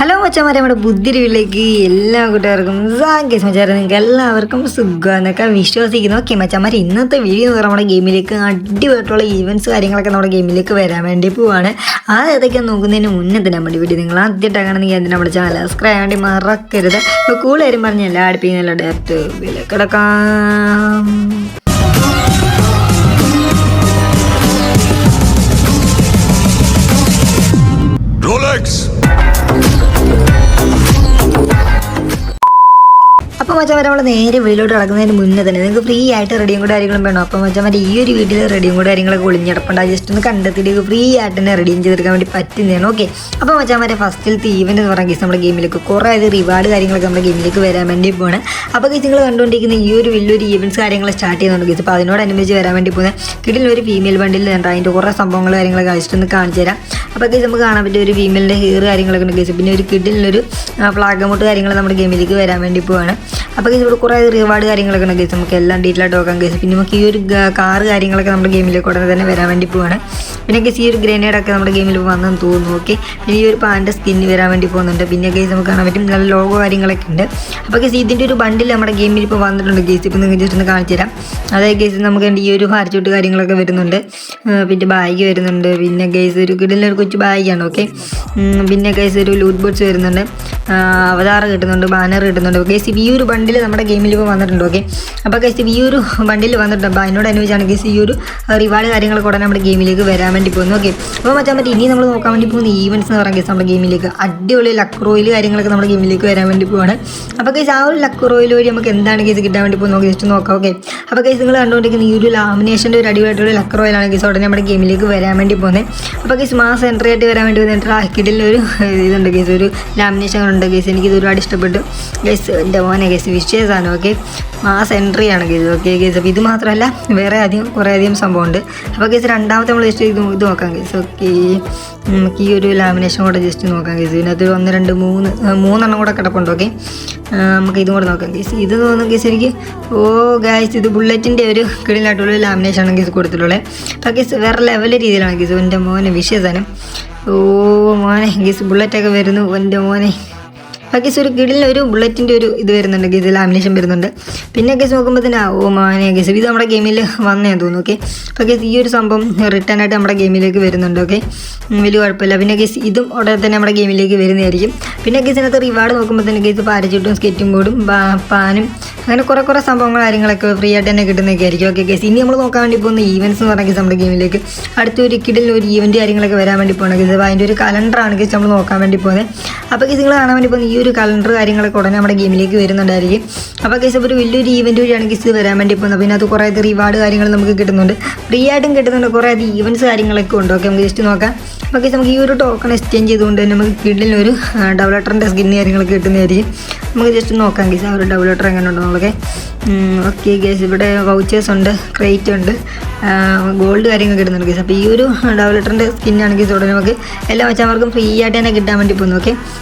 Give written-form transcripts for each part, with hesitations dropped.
Hello മച്ചാമാരെ, നമ്മുടെ ബുദ്ധിരിവിലേക്ക് എല്ലാ കൂട്ടുകാർക്കും കേസ് മച്ചാരെ, നിങ്ങൾക്ക് എല്ലാവർക്കും സുഖമെന്നൊക്കെ വിശ്വസിക്കുന്നു. ഓക്കെ മച്ചാമാരെ, ഇന്നത്തെ വീഡിയോ എന്ന് പറഞ്ഞാൽ നമ്മുടെ ഗെയിമിലേക്ക് അടിപൊളിയായിട്ടുള്ള ഈവൻറ്റ്സ് കാര്യങ്ങളൊക്കെ നമ്മുടെ ഗെയിമിലേക്ക് വരാൻ വേണ്ടി പോവാണ്. അതൊക്കെ നോക്കുന്നതിന് മുന്നേ തന്നെ നമ്മുടെ വീഡിയോ നിങ്ങൾ ആദ്യമായിട്ടാണെങ്കിൽ അതിന് നമ്മുടെ ചാനൽ സബ്സ്ക്രൈബ് ചെയ്യാൻ വേണ്ടി മറക്കരുത്. അപ്പോൾ കൂടുതലും പറഞ്ഞ് എല്ലാ അടുപ്പിക്കുന്നില്ല ഡയറക്റ്റ് കിടക്കാം. അപ്പോൾ മച്ചാമാരെ, നമ്മൾ നേരെ വെളിയിലോട്ട് കിടക്കുന്നതിന് മുന്നേ തന്നെ നിങ്ങൾക്ക് ഫ്രീ ആയിട്ട് റെഡിയും കൂടെ കാര്യങ്ങളും വേണം. അപ്പോൾ മച്ചാമാരെ, ഈ ഒരു വീട്ടിൽ റെഡിയും കൂടെ കാര്യങ്ങളൊക്കെ ഒളിഞ്ഞിടപ്പുണ്ട്. ജസ്റ്റ് ഒന്ന് കണ്ടെത്തിയിട്ട് ഫ്രീ ആയിട്ട് തന്നെ റെഡിയും ചെയ്തെടുക്കാൻ വേണ്ടി പറ്റുന്നതാണ്. ഓക്കെ, അപ്പോൾ മച്ചാമാരെ, ഫസ്റ്റിലത്തെ ഈവൻ്റ് എന്ന് പറഞ്ഞ കേസ് നമ്മുടെ ഗെയിമിലേക്ക് കുറേ റിവാർഡ് കാര്യങ്ങളൊക്കെ നമ്മുടെ ഗെയിമിലേക്ക് വരാൻ വേണ്ടി പോവാണ്. അപ്പോൾ കേസ് നിങ്ങൾ കണ്ടുകൊണ്ടിരിക്കുന്ന ഈ ഒരു വലിയൊരു ഈവൻറ്റ്സ് കാര്യങ്ങൾ സ്റ്റാർട്ട് ചെയ്യുന്നുണ്ട് കേസ്. അപ്പോൾ അതിനോടനുബന്ധിച്ച് വരാൻ വേണ്ടി പോകുന്നത് കിടിലൊരു ഫീമെയിൽ ബണ്ടിൽ ഉണ്ട്. അതിൻ്റെ കുറേ സംഭവങ്ങൾ കാര്യങ്ങളൊക്കെ കഴിച്ചിട്ടൊന്ന് കാണിച്ചു തരാം. അപ്പോൾ കേസ് നമുക്ക് കാണാൻ പറ്റിയ ഒരു ഫീമെയിലിൻ്റെ ഹെയർ കാര്യങ്ങളൊക്കെ ഉണ്ട് കേസ്. പിന്നെ ഒരു കിടിലൊരു ഫ്ലാഗ് അമൗണ്ട് കാര്യങ്ങൾ നമ്മുടെ ഗെയിമിലേക്ക് വരാൻ വേണ്ടി പോവാണ്. അപ്പോൾ കേസ് ഇവിടെ കുറേ റിവാർഡ് കാര്യങ്ങളൊക്കെ ഉണ്ട് കേസ്. നമുക്ക് എല്ലാം ഡീറ്റെയിൽ ആയിട്ട് നോക്കാം കേസ്. പിന്നെ നമുക്ക് ഈ ഒരു കാറ് കാര്യങ്ങളൊക്കെ നമ്മുടെ ഗെയിമിലേക്ക് ഉടനെ തന്നെ വരാൻ വേണ്ടി പോവാണ്. പിന്നെ കേസ് ഈ ഒരു ഗ്രനേഡൊക്കെ നമ്മുടെ ഗെയിമിൽ വന്നെന്ന് തോന്നുന്നു. ഓക്കെ, പിന്നെ ഈ ഒരു പാൻ്റെ സ്കിന്ന് വരാൻ വേണ്ടി പോകുന്നുണ്ട്. പിന്നെ കേസ് നമുക്ക് കാണാൻ പറ്റും നല്ല ലോഗോ കാര്യങ്ങളൊക്കെ ഉണ്ട്. അപ്പോൾ കേസ് ഇതിൻ്റെ ഒരു ബണ്ടിൽ നമ്മുടെ ഗെയിമിൽ ഇപ്പോൾ വന്നിട്ടുണ്ട് കേസ്. ഇപ്പോൾ നിങ്ങൾക്ക് ജസ്റ്റ് ഒന്ന് കാണിച്ചു തരാം. അതായത് കേസ് നമുക്ക് ഈ ഒരു ഹാർച്ചൂട്ട് കാര്യങ്ങളൊക്കെ വരുന്നുണ്ട്. പിന്നെ ബാഗ് വരുന്നുണ്ട്. പിന്നെ കേസ് ഒരു കിടിലൊരു കൊച്ചു ബാഗാണ്. ഓക്കെ, പിന്നെ കേസ് ഒരു ലൂട്ട് ബോക്സ് വരുന്നുണ്ട്. അവതാർ കിട്ടുന്നുണ്ട്, ബാനർ കിട്ടുന്നുണ്ട്. കേസ് ഈ ഒരു ബണ്ടിൽ നമ്മുടെ ഗെയിമിൽ ഇപ്പോൾ വന്നിട്ടുണ്ട്. ഓക്കെ, അപ്പോൾ കേസ് ഈ ഒരു ബണ്ടിൽ വന്നിട്ടുണ്ട്. അപ്പോൾ അതിനോടനുബന്ധിച്ചാണ് കേസ് ഈ ഒരു റിവാർഡ് കാര്യങ്ങളൊക്കെ ഉടനെ നമ്മുടെ ഗെയിമിലേക്ക് വരാൻ വേണ്ടി പോകുന്നു. ഓക്കെ, അപ്പോൾ മച്ചാൻ പറ്റി ഇനി നമ്മൾ നോക്കാൻ വേണ്ടി പോകുന്ന ഈവൻറ്റ്സ് എന്ന് പറയുന്ന കേസ് നമ്മുടെ ഗെയിമിലേക്ക് അടിപൊളി ലക്ക് റോയിൽ കാര്യങ്ങളൊക്കെ നമ്മുടെ ഗെയിമിലേക്ക് വരാൻ വേണ്ടി പോവാണ്. അപ്പോൾ കേസ് ആ ഒരു ലക്ക് റോയിൽ വഴി നമുക്ക് എന്താണ് കേസ് കിട്ടാൻ വേണ്ടി പോകുന്നത് ജസ്റ്റ് നോക്കാം. ഓക്കെ, അപ്പോൾ കേസ് നിങ്ങൾ കണ്ടുകൊണ്ടിരിക്കുന്ന ഈ ഒരു ലാമിനേഷൻ്റെ ഒരു അടിപൊളിയായിട്ടുള്ള ലക്ക് റോയിലാണ് കേസ് ഉടനെ നമ്മുടെ ഗെയിമിലേക്ക് വരാൻ വേണ്ടി പോകുന്നത്. അപ്പോൾ കേസ് മാസം എൻട്രി ആയിട്ട് വരാൻ വേണ്ടി വന്നിട്ട് കിടിലൊരു ഇതുണ്ട് കേസ്. ഒരു ലാമിനേഷൻ ഉണ്ട് കേസ്. എനിക്കിത് ഒരുപാട് ഇഷ്ടപ്പെട്ടു കേസ്. എൻ്റെ മോനെ കേസ് വിഷയസാണ്. ഓക്കെ, മാസ് എൻട്രി ആണ് കേസ്. ഓക്കെ കേസ്, അപ്പോൾ ഇത് മാത്രമല്ല വേറെ കുറേ അധികം സംഭവമുണ്ട്. അപ്പോൾ കേസ് രണ്ടാമത്തെ നമ്മൾ ജസ്റ്റ് ഇത് നോക്കാം കേസ്. ഓക്കെ, നമുക്ക് ഈ ഒരു ലാമിനേഷൻ കൂടെ ജസ്റ്റ് നോക്കാം കേസ്. ഇതിനകത്ത് 1 2 3 മൂന്നെണ്ണം കൂടെ കിടപ്പുണ്ട്. ഓക്കെ, നമുക്ക് ഇതും കൂടെ നോക്കാം കേസ്. ഇത് തോന്നുന്നു കേസ് എനിക്ക് ഗായ്സ് ഇത് ബുള്ളറ്റിൻ്റെ ഒരു കിടിലായിട്ടുള്ള ലാമിനേഷനാണ് കേസ് കൊടുത്തിട്ടുള്ളത്. അപ്പോൾ കേസ് വേറെ ലെവൽ രീതിയിലാണ് കേസ്. എൻ്റെ മോനെ വിഷയസാനം. മോനെ കേസ് ബുള്ളറ്റൊക്കെ വരുന്നു. എൻ്റെ മോനെ കേസ് ഒരു കിടിലിന് ഒരു ബുള്ളറ്റിൻ്റെ ഒരു ഇത് വരുന്നുണ്ട് കേസ്. ലാമിനേഷൻ വരുന്നുണ്ട്. പിന്നെ കേസ് നോക്കുമ്പോൾ തന്നെ മോനെ കേസ് ഇത് നമ്മുടെ ഗെയിമിൽ വന്നേ തോന്നുന്നു. ഓക്കെ, അപ്പോൾ കേസ് ഈ ഒരു സംഭവം റിട്ടേൺ ആയിട്ട് നമ്മുടെ ഗെയിമിലേക്ക് വരുന്നുണ്ട്. ഓക്കെ, വലിയ കുഴപ്പമില്ല. പിന്നെ കേസ് ഇതും ഉടനെ തന്നെ നമ്മുടെ ഗെയിമിലേക്ക് വരുന്നതായിരിക്കും. പിന്നെ കേസിനകത്ത് റിവാർഡ് നോക്കുമ്പോൾ തന്നെ കേസ് പാരച്യൂട്ടും സ്കേറ്റിംഗ് ബോർഡും പാനും അങ്ങനെ കുറേ സംഭവങ്ങൾ കാര്യങ്ങളൊക്കെ ഫ്രീ ആയിട്ട് തന്നെ കിട്ടുന്നതൊക്കെ ആയിരിക്കും. ഓക്കെ കേസ്, ഇനി നമ്മൾ നോക്കാൻ വേണ്ടി പോകുന്ന ഈവൻറ്റ്സ് എന്ന് പറഞ്ഞ കേസ് നമ്മുടെ ഗെയിമിലേക്ക് അടുത്തൊരു കിടിലൊരു ഒരു ഈവൻറ്റ് കാര്യങ്ങളൊക്കെ വരാൻ വേണ്ടി പോകുന്ന കേസ്. അപ്പോൾ അതിൻ്റെ ഒരു കലണ്ടറാണ് കേസ് നമ്മൾ നോക്കാൻ വേണ്ടി പോകുന്നത്. അപ്പോൾ കേസ് നിങ്ങൾ കാണാൻ വേണ്ടി പോകുന്ന ഈ ഒരു കലണ്ടർ കാര്യങ്ങളൊക്കെ ഉടനെ നമ്മുടെ ഗെയിമിലേക്ക് വരുന്നുണ്ടായിരിക്കും. അപ്പോൾ കേസ് ഒരു വലിയൊരു ഈവൻറ്റ് വഴിയാണ് കേസ് വരാൻ വേണ്ടി പോകുന്നത്. പിന്നെ അത് കുറേ റിവാർഡ് കാര്യങ്ങൾ നമുക്ക് കിട്ടുന്നുണ്ട്, ഫ്രീ ആയിട്ടും കിട്ടുന്നുണ്ട്. കുറേ ഈവൻറ്റ്സ് കാര്യങ്ങളൊക്കെ ഉണ്ട്. ഓക്കെ, നമുക്ക് ജസ്റ്റ് നോക്കാം. അപ്പോൾ കേസ് നമുക്ക് ഈ ഒരു ടോക്കൺ എക്സ്ചേഞ്ച് ചെയ്തുകൊണ്ട് തന്നെ നമുക്ക് കിടിലൊരു ഡെവലപ്പറിൻ്റെ സ്കിന്ന് കാര്യങ്ങളൊക്കെ കിട്ടുന്നതായിരിക്കും. നമുക്ക് ജസ്റ്റ് നോക്കാം കേസ് ആ ഒരു ഡെവലപ്പർ എങ്ങനെ ഉണ്ടോ എന്നുള്ളതൊക്കെ. ഓക്കെ കേസ്, ഇവിടെ വൗച്ചേഴ്സ് ഉണ്ട്, ക്രേറ്റ് ഉണ്ട്, ഗോൾഡ് കാര്യങ്ങൾ കിട്ടുന്നുണ്ട് കേസ്. അപ്പോൾ ഈ ഒരു ഡെവലപ്പറിൻ്റെ സ്കിന്നാണ് കേസ് ഉടനെ നമുക്ക് എല്ലാ മച്ചാന്മാർക്കും ഫ്രീ ആയിട്ട് തന്നെ കിട്ടാൻ വേണ്ടി പോകുന്നു. ഓക്കെ,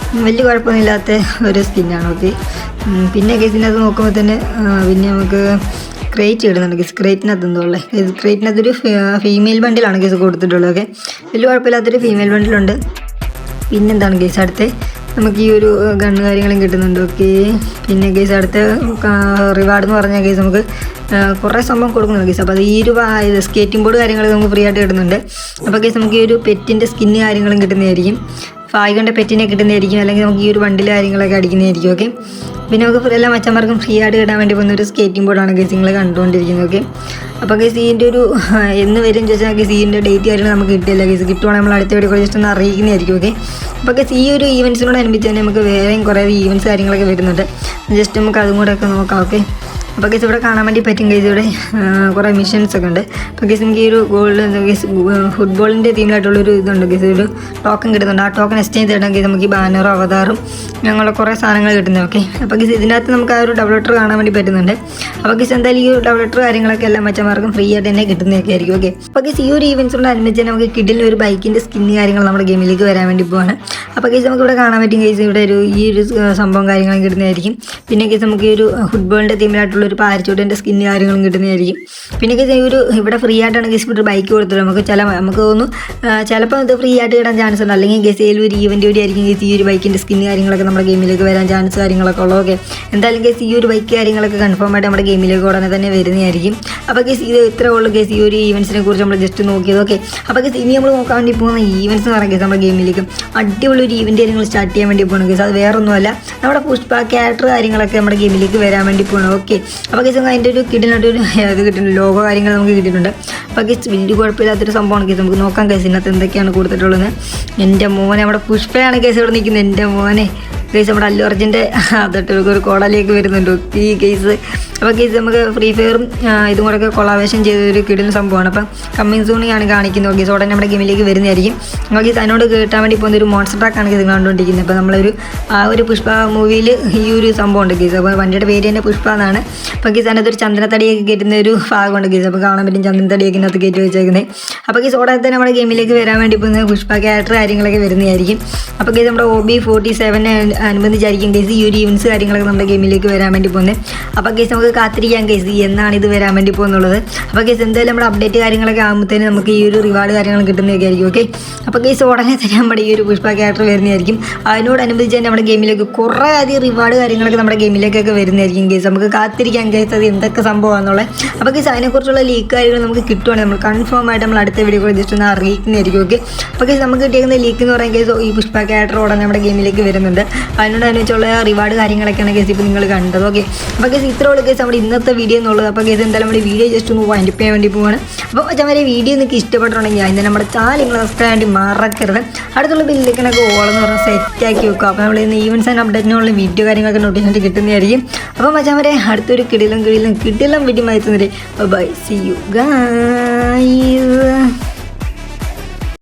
വലിയ കുഴപ്പമൊന്നുമില്ലാത്ത ഒരു സ്കിന്നാണ്. ഓക്കെ, പിന്നെ കേസിനകത്ത് നോക്കുമ്പോൾ തന്നെ പിന്നെ നമുക്ക് ക്രേറ്റ് കിട്ടുന്നുണ്ട് കേസ്. ക്രേറ്റിനകത്ത് എന്തോ ഉള്ളത് കേസ്. ക്രേറ്റിനകത്തൊരു ഫീമെയിൽ ബണ്ടിലാണ് കേസ് കൊടുത്തിട്ടുള്ളത്. ഓക്കെ, വലിയ കുഴപ്പമില്ലാത്തൊരു ഫീമെയിൽ ബണ്ടിലുണ്ട്. പിന്നെന്താണ് കേസ് അടുത്ത് നമുക്ക് ഈ ഒരു ഗണ്ണ് കാര്യങ്ങളും കിട്ടുന്നുണ്ട്. ഓക്കെ, പിന്നെ കേസ് അടുത്ത റിവാർഡ് എന്ന് പറഞ്ഞാൽ കേസ് നമുക്ക് കുറേ സംഭവം കൊടുക്കുന്നുണ്ട് കേസ്. അപ്പോൾ അത് ഈ ഒരു സ്കേറ്റിംഗ് ബോർഡ് കാര്യങ്ങൾ നമുക്ക് ഫ്രീ ആയിട്ട് കിട്ടുന്നുണ്ട്. അപ്പോൾ കേസ് നമുക്ക് ഈ ഒരു പെറ്റിൻ്റെ സ്കിന്ന് കാര്യങ്ങളും കിട്ടുന്നതായിരിക്കും. ഫായികൻ്റെ പെറ്റിനെ കിട്ടുന്നതായിരിക്കും. അല്ലെങ്കിൽ നമുക്ക് ഈ ഒരു ബണ്ടിൽ കാര്യങ്ങളൊക്കെ അടിക്കുന്നതായിരിക്കും. ഓക്കെ, പിന്നെ നമുക്ക് എല്ലാ മച്ചന്മാർക്കും ഫ്രീ ആയിട്ട് കിട്ടാൻ വേണ്ടി പോകുന്ന ഒരു സ്കേറ്റിംഗ് ബോർഡാണ് കേസ് നിങ്ങൾ കണ്ടുകൊണ്ടിരിക്കുന്നത്. ഓക്കെ, അപ്പോൾ കേസ് ഇതിൻ്റെ ഒരു എന്ന് വരും ചോദിച്ചാൽ കേസ് ഇതിൻ്റെ ഡേറ്റ് കാര്യങ്ങൾ നമുക്ക് കിട്ടില്ല കേസ്. കിട്ടുവാണെങ്കിൽ നമ്മൾ അടുത്ത വീഡിയോ ജസ്റ്റ് ഒന്ന് അറിയിക്കുന്നതായിരിക്കും. ഓക്കെ, അപ്പോൾ കേസ് ഈ ഒരു ഈവൻറ്റ്സിനോട് അനുബന്ധിച്ച് തന്നെ നമുക്ക് വേറെയും കുറേ ഈവൻറ്റ്സ് കാര്യങ്ങളൊക്കെ വരുന്നുണ്ട്. ജസ്റ്റ് നമുക്ക് അതും കൂടെ ഒക്കെ നോക്കാം. ഓക്കെ, അപ്പോൾ കേസ് ഇവിടെ കാണാൻ വേണ്ടി പറ്റും കേസ്. ഇവിടെ കുറേ മിഷൻസ് ഒക്കെ ഉണ്ട്. അപ്പോൾ കേസ് നമുക്ക് ഈ ഒരു ഗോൾഡ് കേസ് ഫുട്ബോളിൻ്റെ തീമിലായിട്ടുള്ളൊരു ഇതുണ്ട് കേസ്. ഒരു ടോക്കൺ കിട്ടുന്നുണ്ട്. ആ ടോക്കൺ എക്സ്ചേഞ്ച് ചെയ്തിട്ടുണ്ടെങ്കിൽ നമുക്ക് ഈ ബാനറും അവതാറും ഞങ്ങളുടെ കുറേ സാധനങ്ങൾ കിട്ടുന്നത്. ഓക്കെ, അപ്പോൾ കേസ് ഇതിനകത്ത് നമുക്ക് ആ ഒരു ഡെവലപ്പർ കാണാൻ വേണ്ടി പറ്റുന്നുണ്ട്. അപ്പോൾ കേസ് എന്തായാലും ഈ ഒരു ഡെവലപ്പർ കാര്യങ്ങളൊക്കെ എല്ലാ മച്ചന്മാർക്കും ഫ്രീ ആയിട്ട് തന്നെ കിട്ടുന്നതൊക്കെ ആയിരിക്കും. ഓക്കെ, അപ്പോൾ കേസ് ഈ ഒരു ഈവൻറ്റ്സിനോട് അനുബന്ധിച്ച് നമുക്ക് കിടിലൊരു ഒരു ബൈക്കിൻ്റെ സ്കിന്ന് കാര്യങ്ങൾ നമ്മുടെ ഗെയിമിലേക്ക് വരാൻ വേണ്ടി പോവാണ്. അപ്പോൾ കേസ് നമുക്ക് ഇവിടെ കാണാൻ പറ്റും കേസ് ഇവിടെ ഈ ഒരു സംഭവം കാര്യങ്ങളും കിട്ടുന്നതായിരിക്കും. പിന്നെ കേസ് നമുക്ക് ഈ ഒരു ഫുട്ബോളിൻ്റെ തീമിലായിട്ടുള്ള ഒരു പാരച്ചൂട്ടിൻ്റെ സ്കിന്ന് കാര്യങ്ങളും കിട്ടുന്നതായിരിക്കും. പിന്നെ കേസ് ഈ ഒരു ഇവിടെ ഫ്രീ ആയിട്ടാണ് കേസ് ഒരു ബൈക്ക് കൊടുത്തത്. നമുക്ക് തോന്നുന്നു ചിലപ്പോൾ ഇത് ഫ്രീ ആയിട്ട് കിട്ടാൻ ചാൻസ് ഉണ്ട്, അല്ലെങ്കിൽ കേസ് ഒരു ഈവൻ്റ് കൂടി ആയിരിക്കും കേസ് ഈ ഒരു ബൈക്കിൻ്റെ സ്കിന്ന് കാര്യങ്ങളൊക്കെ നമ്മുടെ ഗെയിമിലേക്ക് വരാൻ ചാൻസ് കാര്യങ്ങളൊക്കെ ഉള്ളൂ. ഓക്കെ, എന്തായാലും കേസ് ഈ ഒരു ബൈക്ക് കാര്യങ്ങളൊക്കെ കൺഫേം ആയിട്ട് നമ്മുടെ ഗെയിമിലേക്ക് ഉടനെ തന്നെ വരുന്നതായിരിക്കും. അപ്പോൾ കേസ് ഇത് ഇത്ര ഉള്ളൂ കേസ് ഈ ഒരു ഈവൻസിനെ കുറിച്ച് നമ്മൾ ജസ്റ്റ് നോക്കിയത്. ഓക്കെ, അപ്പോൾ കേസ് ഇനി നമ്മൾ നോക്കാൻ വേണ്ടി പോകുന്ന ഈവൻസ് എന്ന് പറയുക കേസ് നമ്മുടെ ഗെയിമിലേക്ക് അടിപൊളി ഒരു ഈവൻറ്റ് കാര്യങ്ങൾ സ്റ്റാർട്ട് ചെയ്യാൻ വേണ്ടി പോകുന്നു കേസ്. അത് വേറെ ഒന്നുമല്ല, നമ്മുടെ പുഷ്പ ക്യാരക്ടർ കാര്യങ്ങളൊക്കെ നമ്മുടെ ഗെയിമിലേക്ക് വരാൻ വേണ്ടി പോകണം. ഓക്കെ, അപ്പോൾ കേസ് അതിൻ്റെ ഒരു കിട്ടുന്നൊരു ഇത് കിട്ടുന്നുണ്ട്, ലോഗോ കാര്യങ്ങൾ നമുക്ക് കിട്ടിയിട്ടുണ്ട്. അപ്പോൾ കേസ് വലിയ കുഴപ്പമില്ലാത്തൊരു സംഭവമാണ് കേസ്. നമുക്ക് നോക്കാം കേസ് ഇതിനകത്ത് എന്തൊക്കെയാണ് കൊടുത്തിട്ടുള്ളത്. എൻ്റെ മോനെ നമ്മുടെ പുഷ്പയാണ് കേസ് ഇവിടെ നിൽക്കുന്നത്. എൻ്റെ മോനെ കേസ് നമ്മുടെ അല്ലു അർജുൻ്റെ അതൊട്ട് ഒരു കോളലേക്ക് വരുന്നുണ്ട് ഈ കേസ്. അപ്പോൾ കേസ് നമുക്ക് ഫ്രീ ഫയറും ഇതും കൂടെയൊക്കെ കൊളാബറേഷൻ ചെയ്തൊരു കിടുന്ന സംഭവമാണ്. അപ്പം കമ്മിങ് സൂണിയാണ് കാണിക്കുന്നത്. കേസ് ഉടനെ നമ്മുടെ ഗെയിമിലേക്ക് വരുന്നതായിരിക്കും. അപ്പോൾ കേസ് അതിനോട് കിട്ടാൻ വേണ്ടി പോകുന്ന ഒരു മോൺസ്റ്റർ ട്രാക്കാണ് കേസ് കണ്ടുകൊണ്ടിരിക്കുന്നത്. അപ്പോൾ നമ്മളൊരു ഒരു പുഷ്പ മൂവിയിൽ ഈ ഒരു സംഭവം ഉണ്ട് കേസ്. അപ്പോൾ വണ്ടിയുടെ പേര് തന്നെ പുഷ്പ എന്നാണ്. അപ്പോൾ കേസ് അതിനകത്ത് ഒരു ചന്ദനത്തടിയൊക്കെ കയറ്റുന്ന ഒരു ഭാഗമുണ്ട് കേസ്. അപ്പോൾ കാണാൻ പറ്റും ചന്ദനത്തടിയൊക്കെ ഇതിനകത്ത് കയറ്റി വെച്ചേക്കുന്നത്. അപ്പോൾ കേസ് ഉടനെ തന്നെ നമ്മുടെ ഗെയിമിലേക്ക് വരാൻ വേണ്ടി പോകുന്ന പുഷ്പ ക്യാരക്ടർ കാര്യങ്ങളൊക്കെ വരുന്നതായിരിക്കും. അപ്പോൾ കേസ് നമ്മുടെ OB47 അനുബന്ധിച്ചായിരിക്കും കേസ് ഈ ഒരു ഈവൻസ് കാര്യങ്ങളൊക്കെ നമ്മുടെ ഗെയിമിലേക്ക് വരാൻ വേണ്ടി പോകുന്നത്. അപ്പോൾ കേസ് നമുക്ക് കാത്തിരിക്കാൻ കേസ് എന്നാണ് ഇത് വരാൻ വേണ്ടി പോകുന്നുള്ളത്. അപ്പോൾ കേസ് എന്തായാലും നമ്മുടെ അപ്ഡേറ്റ് കാര്യങ്ങളൊക്കെ ആകുമ്പോഴത്തേനും നമുക്ക് ഈ ഒരു റിവാർഡ് കാര്യങ്ങൾ കിട്ടുന്നതൊക്കെ ആയിരിക്കും. ഓക്കെ, അപ്പോൾ കേസ് ഉടനെ തന്നെ നമ്മുടെ ഈ ഒരു പുഷ്പ ക്യാരക്ടർ വരുന്നതായിരിക്കും. അതിനോടനുബന്ധിച്ച് തന്നെ നമ്മുടെ ഗെയിമിലേക്ക് കുറേ അധികം റിവാർഡ് കാര്യങ്ങളൊക്കെ നമ്മുടെ ഗെയിമിലേക്കൊക്കെ വരുന്നതായിരിക്കും കേസ്. നമുക്ക് കാത്തിരിക്കാൻ കേസ് അത് എന്തൊക്കെ സംഭവമാണെന്നുള്ളത്. അപ്പോൾ കേസ് അതിനെക്കുറിച്ചുള്ള ലീക്ക് കാര്യങ്ങൾ നമുക്ക് കിട്ടുവാണെങ്കിൽ നമ്മൾ കൺഫേം ആയിട്ട് നമ്മൾ അടുത്ത വീഡിയോ കൂടെ ജസ്റ്റ് ഒന്ന് അറിയിക്കുന്നതായിരിക്കും. ഓക്കെ, അപ്പോൾ കേസ് നമുക്ക് കിട്ടിയിരിക്കുന്ന ലീക്ക് എന്ന് പറയുന്ന കേസ് ഈ പുഷ്പ ക്യാരക്ടർ ഉടനെ നമ്മുടെ ഗെയിമിലേക്ക് വരുന്നുണ്ട്. അതിനോടനുബന്ധിച്ചുള്ള റിവാർഡ് കാര്യങ്ങളൊക്കെയാണ് കേസ് ഇപ്പോൾ നിങ്ങൾ കണ്ടത്. ഓക്കെ, അപ്പോൾ കേസ് ഇത്രയുള്ള കേസ് നമ്മുടെ ഇന്നത്തെ വീഡിയോ എന്നുള്ളത്. അപ്പോൾ കേസ് എന്തായാലും നമ്മുടെ വീഡിയോ ജസ്റ്റ് ഒന്ന് വൈൻഡപ്പ് ചെയ്യാൻ വേണ്ടി പോവാണ്. അപ്പോൾ മച്ചാമാരെ വീഡിയോ നിങ്ങൾക്ക് ഇഷ്ടപ്പെട്ടിട്ടുണ്ടെങ്കിൽ അതിന് നമ്മുടെ ചാനൽ നിങ്ങൾ സബ്സ്ക്രൈബ് വേണ്ടി മറക്കരുത്. അടുത്തുള്ള ബില്ലിലേക്കൊക്കെ ഓളെന്ന് പറഞ്ഞാൽ സെറ്റാക്കി വെക്കുക. അപ്പോൾ നമ്മൾ ഇന്ന് ഈവൻസ് ആൻഡ് അപ്ഡേറ്റിനുള്ള വീഡിയോ കാര്യങ്ങളൊക്കെ നോട്ടിഫിക്കേഷൻ കിട്ടുന്നതായിരിക്കും. അപ്പോൾ മച്ചാമാരെ അടുത്തൊരു കിടിലം വീഡിയോ എത്തുന്നവരെ ബൈ, സീ യു ഗൈസ്.